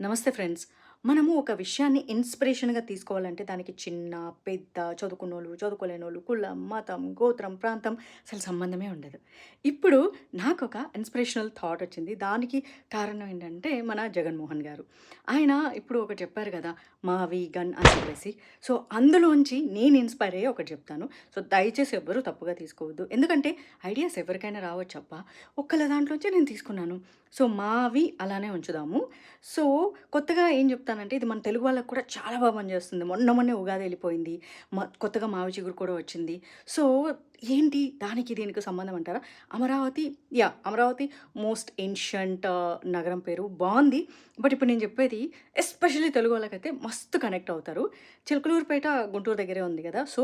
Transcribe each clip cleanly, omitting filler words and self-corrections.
నమస్తే ఫ్రెండ్స్. మనము ఒక విషయాన్ని ఇన్స్పిరేషన్‌గా తీసుకోవాలంటే దానికి చిన్న, పెద్ద, చదువుకున్నోళ్ళు, చదువుకోలేనోళ్ళు, కులం, మతం, గోత్రం, ప్రాంతం అసలు సంబంధమే ఉండదు. ఇప్పుడు నాకొక ఇన్స్పిరేషనల్ థాట్ వచ్చింది. దానికి కారణం ఏంటంటే మన జగన్‌మోహన్ గారు. ఆయన ఇప్పుడు ఒకటి చెప్పారు కదా! 'మావి గన్' అని చెప్పేసి. సో, అందులోంచి నేను ఇన్‌స్పైర్ అయ్యి ఒకటి చెప్తాను. సో, దయచేసి ఎవ్వరు తప్పుగా తీసుకోవద్దు. ఎందుకంటే ఐడియాస్ ఎవరికైనా రావచ్చబ్బా! ఒక్కళ్ళ దాంట్లోంచి నేను తీసుకున్నాను. సో, మావి అలానే ఉంచుదాము. సో, కొత్తగా ఏం జెప్తానంటే, ఇది మన తెలుగు వాళ్ళకి కూడా చాలా పనిచేస్తుంది. మొన్నే ఉగాది ఎళ్ళిపోయింది. కొత్తగా మావి చిగురు కూడా వచ్చింది. సో, ఏంటి దానికి దీనికి సంబంధం అంటారా? అమరావతి అమరావతి మోస్ట్ ఏన్షియంట్ నగరం పేరు బావుంది. బట్ ఇప్పుడు నేను జెప్పేది ఎస్పెషల్లీ తెలుగు వాళ్ళకైతే మస్తు కనెక్ట్ అవుతారు. చిలకలూరిపేట గుంటూరు దగ్గరే ఉంది గదా! సో,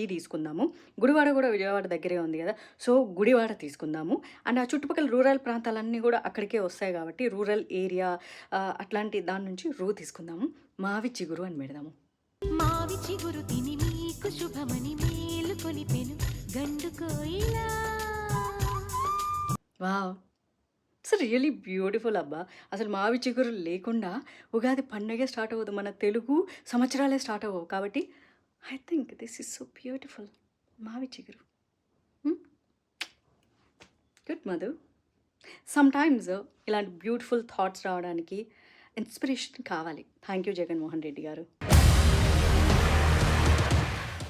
తీసుకుందాము. గుడివాడ గూడా విజయవాడ దగ్గరే ఉంది గదా! సో, గుడివాడ తీసుకుందాము. అండ్ ఆ చుట్టుపక్కల రూరల్ ప్రాంతాలన్నీ గూడా అక్కడికే వస్తాయి గాబట్టి రూరల్ ఏరియా అట్లాంటి దాని నుంచి తీసుకుందాము. మావి చిగురు అని పెడదాము. మావి చిగురు తిని మీకు శుభమని మేలు కొలిపెను గండు కోయిలా. వావ్! ఇట్స్ రియల్లీ బ్యూటిఫుల్ అబ్బా! అసలు మావి చిగురు లేకుండా ఉగాది పండగే స్టార్ట్ అవ్వదు. మన తెలుగు సంవత్సరాలే స్టార్ట్ అవ్వవు. కాబట్టి I think this is so beautiful. మావి చిగురు. హ్మ్. గుడ్ మధు. సమ్‌టైమ్స్ ఇలాంటి బ్యూటిఫుల్ థాట్స్ రావడానికి ఇన్స్పిరేషన్ కావాలి. థాంక్ యూ జగన్‌మోహన్ రెడ్డి గారు.